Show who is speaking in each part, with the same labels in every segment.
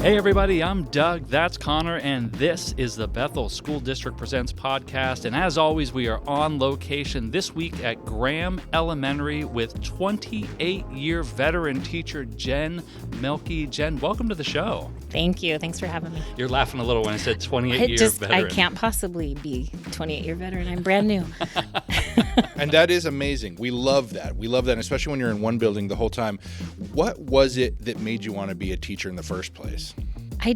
Speaker 1: Hey everybody, I'm Doug, that's Connor, and this is the Bethel School District Presents podcast. And as always, we are on location this week at Graham Elementary with 28-year veteran teacher Jen Mielke. Jen, welcome to the show.
Speaker 2: Thank you. Thanks for having me.
Speaker 1: You're laughing a little when I said 28-year veteran.
Speaker 2: I can't possibly be 28-year veteran. I'm brand new.
Speaker 3: And that is amazing. We love that. We love that, especially when you're in one building the whole time. What was it that made you want to be a teacher in the first place?
Speaker 2: I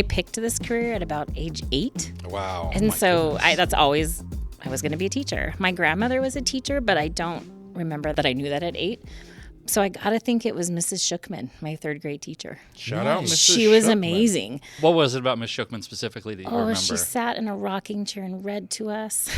Speaker 2: picked this career at about age 8.
Speaker 3: Wow.
Speaker 2: And so I was going to be a teacher. My grandmother was a teacher, but I don't remember that I knew that at 8. So I got to think it was Mrs. Shookman, my third grade teacher.
Speaker 3: Shout out Mrs.
Speaker 2: She was
Speaker 3: Shookman.
Speaker 2: Amazing.
Speaker 1: What was it about Miss Shookman specifically that you remember?
Speaker 2: She sat in a rocking chair and read to us.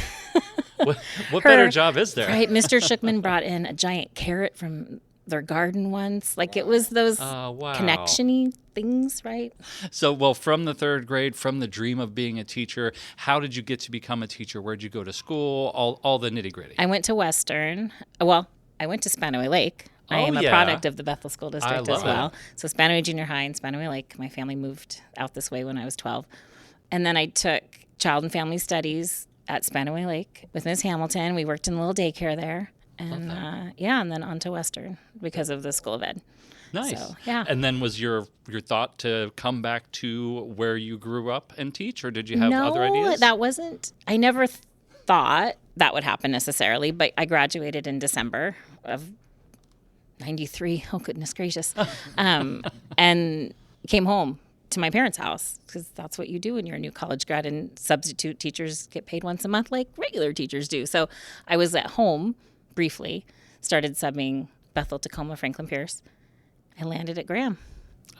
Speaker 1: What better job is there?
Speaker 2: Right. Mr. Shookman brought in a giant carrot from their garden once. Like it was those connection-y things, right?
Speaker 1: So, well, from the third grade, from the dream of being a teacher, how did you get to become a teacher? Where'd you go to school? All the nitty-gritty.
Speaker 2: I went to Western. Well, I went to Spanaway Lake. I am a product of the Bethel School District as well. So Spanaway Junior High and Spanaway Lake. My family moved out this way when I was 12. And then I took Child and Family Studies at Spanaway Lake with Ms. Hamilton. We worked in a little daycare there. And and then on to Western because of the School of Ed.
Speaker 1: Nice.
Speaker 2: So, yeah.
Speaker 1: And then was your thought to come back to where you grew up and teach, or did you have other ideas?
Speaker 2: No, that wasn't. I never thought that would happen necessarily, but I graduated in December of 93. Oh, goodness gracious. And came home to my parents' house because that's what you do when you're a new college grad, and substitute teachers get paid once a month like regular teachers do. So I was at home briefly, started subbing Bethel, Tacoma, Franklin Pierce. I landed at Graham.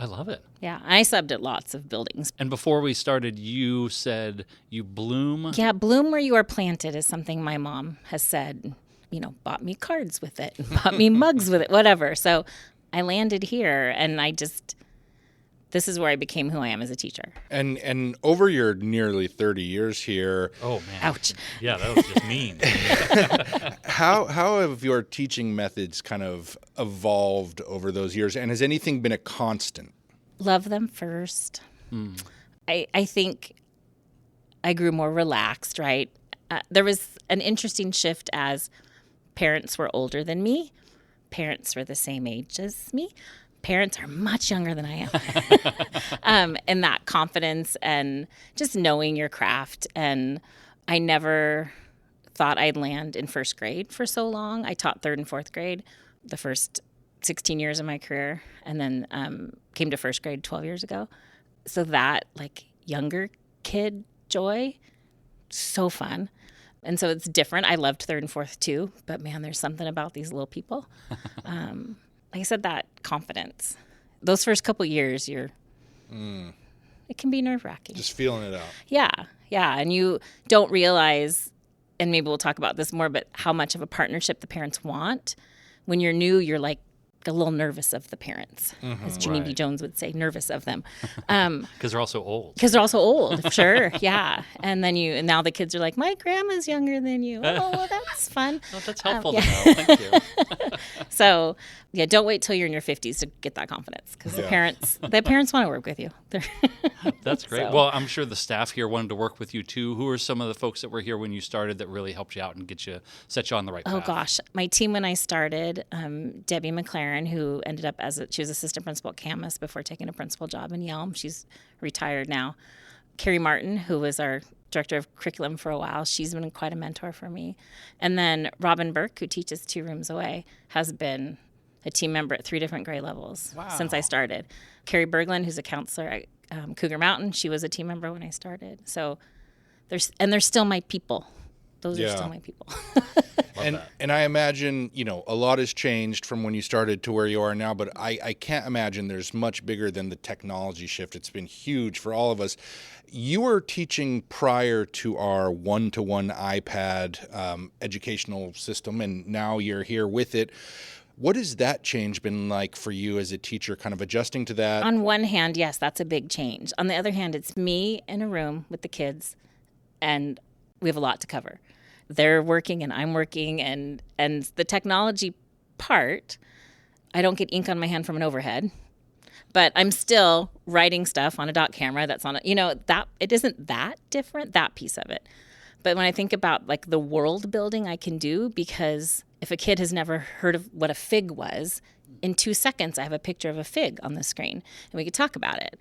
Speaker 1: I love it.
Speaker 2: Yeah, I subbed at lots of buildings.
Speaker 1: And before we started, you said you bloom.
Speaker 2: Yeah, bloom where you are planted is something my mom has said, bought me cards with it, bought me mugs with it, whatever. So I landed here, and this is where I became who I am as a teacher.
Speaker 3: And over your nearly 30 years here.
Speaker 1: Oh, man.
Speaker 2: Ouch.
Speaker 1: Yeah, that was just mean.
Speaker 3: How have your teaching methods kind of evolved over those years? And has anything been a constant?
Speaker 2: Love them first. I think I grew more relaxed, right? There was an interesting shift as parents were older than me. Parents were the same age as me. Parents are much younger than I am. And that confidence and just knowing your craft. And I never thought I'd land in first grade for so long. I taught third and fourth grade the first 16 years of my career, and then came to first grade 12 years ago. So that younger kid joy, so fun. And so it's different. I loved third and fourth too, but man, there's something about these little people. Like I said, that confidence. Those first couple years, it can be nerve-wracking.
Speaker 3: Just feeling it out.
Speaker 2: Yeah. And you don't realize, and maybe we'll talk about this more, but how much of a partnership the parents want. When you're new, you're a little nervous of the parents, as Ginny B. Jones would say, nervous of them.
Speaker 1: Because they're also old.
Speaker 2: Sure, yeah. And then now the kids are like, my grandma's younger than you. Oh, well, that's fun.
Speaker 1: Oh, that's helpful to know. Thank you.
Speaker 2: So, yeah, don't wait till you're in your 50s to get that confidence, because the parents want to work with you.
Speaker 1: That's great.
Speaker 2: So.
Speaker 1: Well, I'm sure the staff here wanted to work with you too. Who are some of the folks that were here when you started that really helped you out and set you on the right path?
Speaker 2: Oh gosh, my team when I started, Debbie McLaren, who ended up she was assistant principal at Camas before taking a principal job in Yelm. She's retired now. Carrie Martin, who was our director of curriculum for a while, she's been quite a mentor for me. And then Robin Burke, who teaches 2 rooms away, has been a team member at 3 different grade levels since I started. Carrie Berglund, who's a counselor at Cougar Mountain, she was a team member when I started. So they're still my people. Those are still my people.
Speaker 3: And I imagine, a lot has changed from when you started to where you are now, but I can't imagine there's much bigger than the technology shift. It's been huge for all of us. You were teaching prior to our one-to-one iPad educational system, and now you're here with it. What has that change been like for you as a teacher, kind of adjusting to that?
Speaker 2: On one hand, yes, that's a big change. On the other hand, it's me in a room with the kids, and we have a lot to cover. They're working and I'm working, and the technology part, I don't get ink on my hand from an overhead, but I'm still writing stuff on a dot camera that's on that it isn't that different, that piece of it. But when I think about like the world building I can do, because if a kid has never heard of what a fig was, in 2 seconds I have a picture of a fig on the screen and we could talk about it.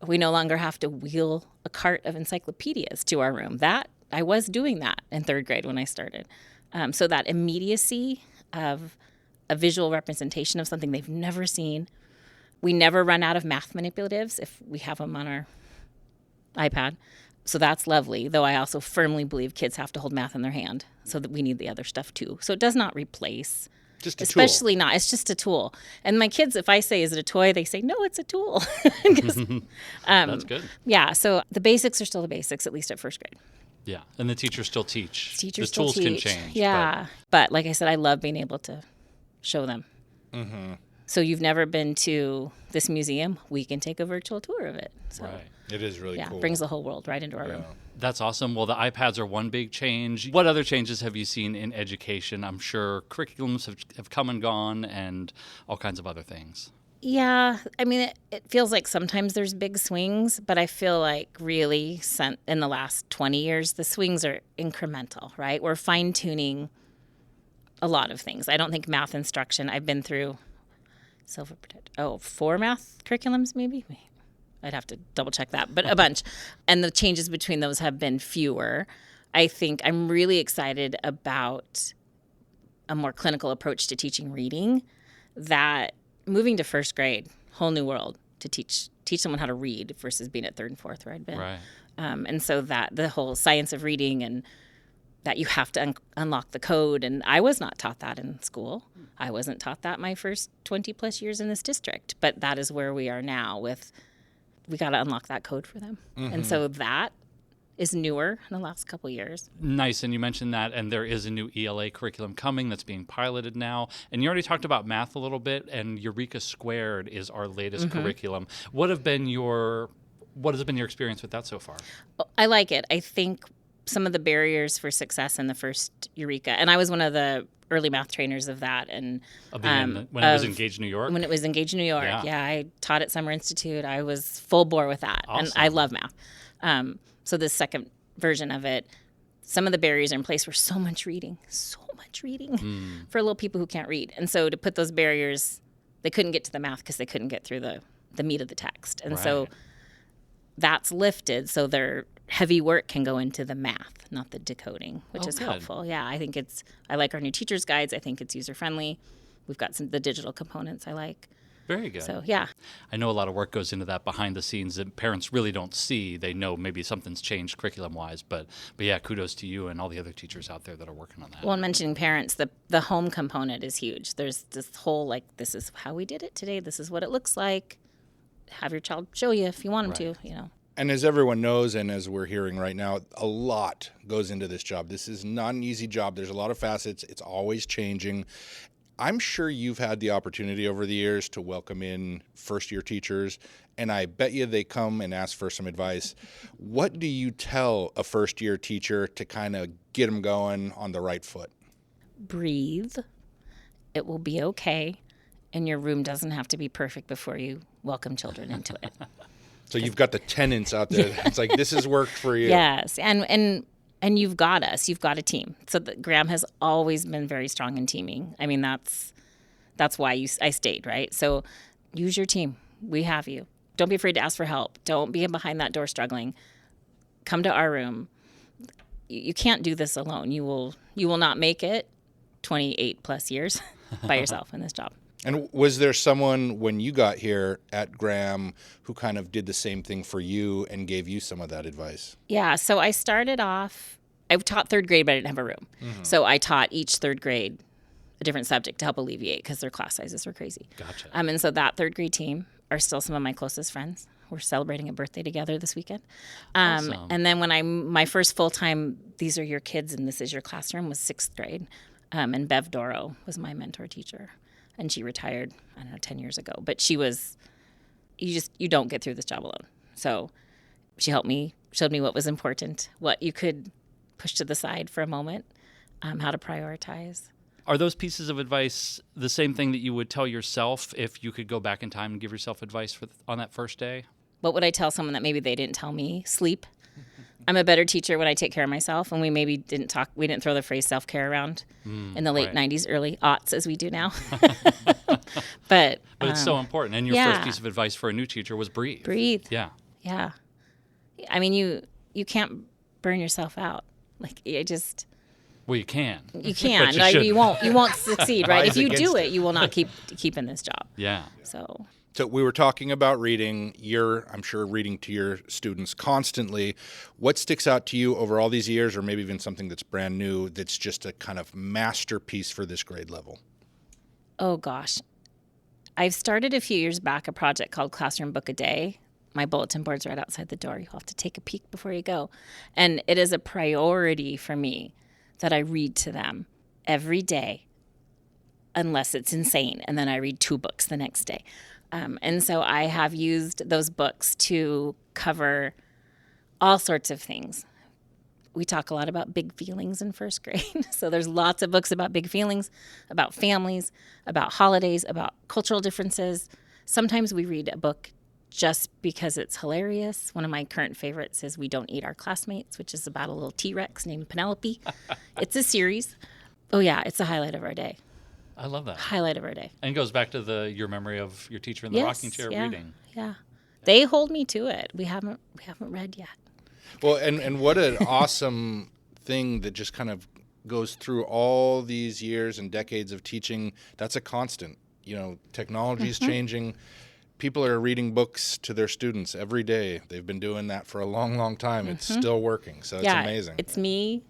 Speaker 2: We no longer have to wheel a cart of encyclopedias to our room. That I was doing that in 3rd grade when I started. So that immediacy of a visual representation of something they've never seen. We never run out of math manipulatives if we have them on our iPad. So that's lovely, though I also firmly believe kids have to hold math in their hand, so that we need the other stuff too. So it does not replace.
Speaker 3: Just a
Speaker 2: Especially not. It's just a tool. And my kids, if I say, is it a toy? They say, no, it's a tool.
Speaker 1: That's good.
Speaker 2: Yeah. So the basics are still the basics, at least at 1st grade.
Speaker 1: Yeah. And the teachers still teach.
Speaker 2: Teachers
Speaker 1: the
Speaker 2: still
Speaker 1: tools
Speaker 2: teach.
Speaker 1: can change.
Speaker 2: Yeah. But like I said, I love being able to show them.
Speaker 3: Mm-hmm.
Speaker 2: So you've never been to this museum? We can take a virtual tour of it. So,
Speaker 1: Right.
Speaker 3: It is really
Speaker 2: yeah,
Speaker 3: cool.
Speaker 2: brings the whole world right into our room.
Speaker 1: That's awesome. Well, the iPads are one big change. What other changes have you seen in education? I'm sure curriculums have come and gone and all kinds of other things.
Speaker 2: Yeah, I mean, it feels like sometimes there's big swings, but I feel like really in the last 20 years, the swings are incremental, right? We're fine-tuning a lot of things. I don't think math instruction, I've been through 4 math curriculums maybe? I'd have to double check that, but a bunch. And the changes between those have been fewer. I think I'm really excited about a more clinical approach to teaching reading, that moving to 1st grade, whole new world to teach someone how to read versus being at 3rd and 4th where I'd been.
Speaker 1: Right.
Speaker 2: And so that the whole science of reading and that you have to unlock the code. And I was not taught that in school. I wasn't taught that my first 20 plus years in this district, but that is where we are now we got to unlock that code for them. Mm-hmm. And so that is newer in the last couple of years.
Speaker 1: Nice. And you mentioned that, and there is a new ELA curriculum coming that's being piloted now. And you already talked about math a little bit, and Eureka Squared is our latest curriculum. What has been your experience with that so far?
Speaker 2: I like it. I think some of the barriers for success in the first Eureka, and I was one of the early math trainers of that, and
Speaker 1: when it was Engage New York.
Speaker 2: When it was Engage New York, yeah, I taught at Summer Institute. I was full bore with that,
Speaker 1: awesome.
Speaker 2: And I love math. So this second version of it, some of the barriers are in place for so much reading for little people who can't read, and so to put those barriers, they couldn't get to the math because they couldn't get through the meat of the text, and so that's lifted, so their heavy work can go into the math, not the decoding, which is helpful. Yeah, I like our new teacher's guides. I think it's user-friendly. We've got the digital components I like.
Speaker 1: Very good.
Speaker 2: So, yeah.
Speaker 1: I know a lot of work goes into that behind the scenes that parents really don't see. They know maybe something's changed curriculum-wise, but yeah, kudos to you and all the other teachers out there that are working on that.
Speaker 2: Well, and mentioning parents, the home component is huge. There's this whole, this is how we did it today. This is what it looks like. Have your child show you if you want them to,
Speaker 3: And as everyone knows, and as we're hearing right now, a lot goes into this job. This is not an easy job. There's a lot of facets. It's always changing. I'm sure you've had the opportunity over the years to welcome in first-year teachers, and I bet you they come and ask for some advice. What do you tell a first-year teacher to kind of get them going on the right foot?
Speaker 2: Breathe. It will be okay, and your room doesn't have to be perfect before you welcome children into it.
Speaker 3: So you've got the tenants out there. It's like, this has worked for you.
Speaker 2: Yes, and you've got us. You've got a team. So Graham has always been very strong in teaming. I mean, that's why I stayed, right? So use your team. We have you. Don't be afraid to ask for help. Don't be behind that door struggling. Come to our room. You can't do this alone. You will not make it 28 plus years by yourself in this job.
Speaker 3: And was there someone when you got here at Graham who kind of did the same thing for you and gave you some of that advice?
Speaker 2: Yeah, so I started off, I taught 3rd grade, but I didn't have a room. Mm-hmm. So I taught each 3rd grade a different subject to help alleviate because their class sizes were crazy.
Speaker 1: Gotcha.
Speaker 2: And so that 3rd grade team are still some of my closest friends. We're celebrating a birthday together this weekend.
Speaker 1: Awesome.
Speaker 2: And then when my first full-time, these are your kids and this is your classroom, was 6th grade. And Bev Doro was my mentor teacher. And she retired, 10 years ago. But she was, you don't get through this job alone. So she helped me, showed me what was important, what you could push to the side for a moment, how to prioritize.
Speaker 1: Are those pieces of advice the same thing that you would tell yourself if you could go back in time and give yourself advice on that first day?
Speaker 2: What would I tell someone that maybe they didn't tell me? Sleep. I'm a better teacher when I take care of myself, and we maybe didn't throw the phrase self-care around in the late 90s, early aughts as we do now. But
Speaker 1: it's so important. And your first piece of advice for a new teacher was breathe.
Speaker 2: Breathe.
Speaker 1: Yeah.
Speaker 2: Yeah. I mean, you can't burn yourself out. Like,
Speaker 1: Well, you can.
Speaker 2: You can.
Speaker 1: But you
Speaker 2: Like,
Speaker 1: shouldn't.
Speaker 2: you won't succeed, right? If you do
Speaker 3: against
Speaker 2: it, you will not keep in this job.
Speaker 1: Yeah.
Speaker 2: So
Speaker 3: we were talking about reading. You're, I'm sure, reading to your students constantly. What sticks out to you over all these years, or maybe even something that's brand new, that's just a kind of masterpiece for this grade level?
Speaker 2: oh gosh. I've started a few years back a project called Classroom Book a Day. My bulletin board's right outside the door. You'll have to take a peek before you go. And it is a priority for me that I read to them every day, unless it's insane. And then I read 2 books the next day. And so I have used those books to cover all sorts of things. We talk a lot about big feelings in first grade. So there's lots of books about big feelings, about families, about holidays, about cultural differences. Sometimes we read a book just because it's hilarious. One of my current favorites is We Don't Eat Our Classmates, which is about a little T-Rex named Penelope. It's a series. Oh, yeah, it's the highlight of our day.
Speaker 1: I love that.
Speaker 2: Highlight of our day.
Speaker 1: And it goes back to your memory of your teacher in the rocking chair reading.
Speaker 2: Yeah. They hold me to it. We haven't read yet.
Speaker 3: Well, and what an awesome thing that just kind of goes through all these years and decades of teaching. That's a constant. You know, technology is changing. People are reading books to their students every day. They've been doing that for a long, long time. It's still working, so it's amazing.
Speaker 2: It's me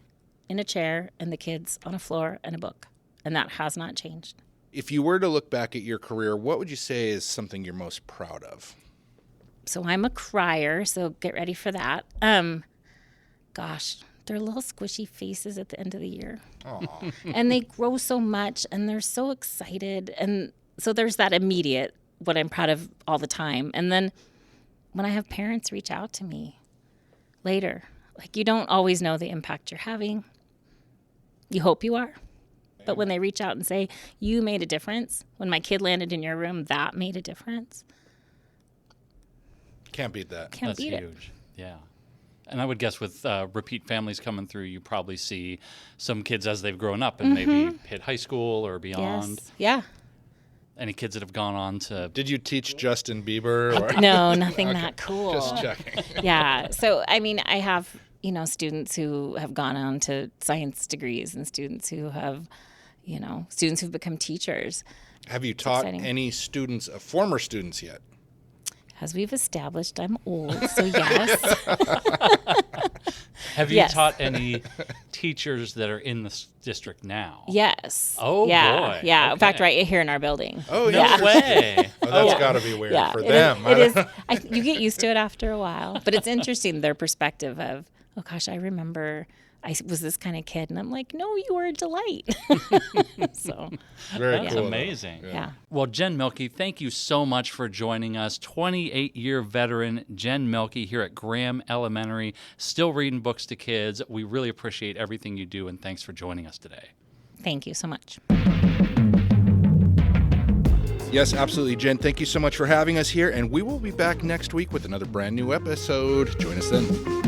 Speaker 2: in a chair and the kids on a floor and a book, and that has not changed.
Speaker 3: If you were to look back at your career, what would you say is something you're most proud of?
Speaker 2: So I'm a crier, so get ready for that. Gosh, they're little squishy faces at the end of the year.
Speaker 3: Aww.
Speaker 2: And they grow so much, and they're so excited. And so there's that immediate, what I'm proud of all the time. And then when I have parents reach out to me later, like, you don't always know the impact you're having. You hope you are. But when they reach out and say, you made a difference, when my kid landed in your room, that made a difference.
Speaker 3: Can't beat that.
Speaker 2: Can't
Speaker 1: That's
Speaker 2: beat it.
Speaker 1: huge. Yeah. And I would guess with repeat families coming through, you probably see some kids as they've grown up and maybe hit high school or beyond.
Speaker 2: Yes. Yeah.
Speaker 1: Any kids that have gone on to...
Speaker 3: Did you teach Justin Bieber? Or?
Speaker 2: No, nothing that cool.
Speaker 3: Just checking.
Speaker 2: Yeah. So, I mean, I have, students who have gone on to science degrees and students who have, students who've become teachers.
Speaker 3: Have you taught
Speaker 2: exciting.
Speaker 3: any students, former students yet?
Speaker 2: As we've established, I'm old, so yes.
Speaker 1: Have you
Speaker 2: Yes.
Speaker 1: taught any teachers that are in this district now?
Speaker 2: Yes.
Speaker 1: Oh,
Speaker 2: yeah.
Speaker 1: boy.
Speaker 2: Yeah.
Speaker 1: Okay.
Speaker 2: In fact, right here in our building.
Speaker 3: Oh,
Speaker 1: No
Speaker 3: yeah.
Speaker 1: way.
Speaker 3: Oh, that's
Speaker 2: Yeah.
Speaker 3: got to be weird
Speaker 2: Yeah.
Speaker 3: for
Speaker 2: It
Speaker 3: them.
Speaker 2: is. You get used to it after a while, but it's interesting, their perspective of, oh gosh, I remember I was this kind of kid, and I'm like, no, you were a delight. So,
Speaker 3: Very
Speaker 1: That's
Speaker 3: cool. though.
Speaker 1: amazing.
Speaker 2: yeah.
Speaker 1: Well, Jen Mielke, thank you so much for joining us. 28-year veteran Jen Mielke here at Graham Elementary, still reading books to kids. We really appreciate everything you do, and thanks for joining us today.
Speaker 2: Thank you so much.
Speaker 3: Yes, absolutely, Jen. Thank you so much for having us here, and we will be back next week with another brand new episode. Join us then.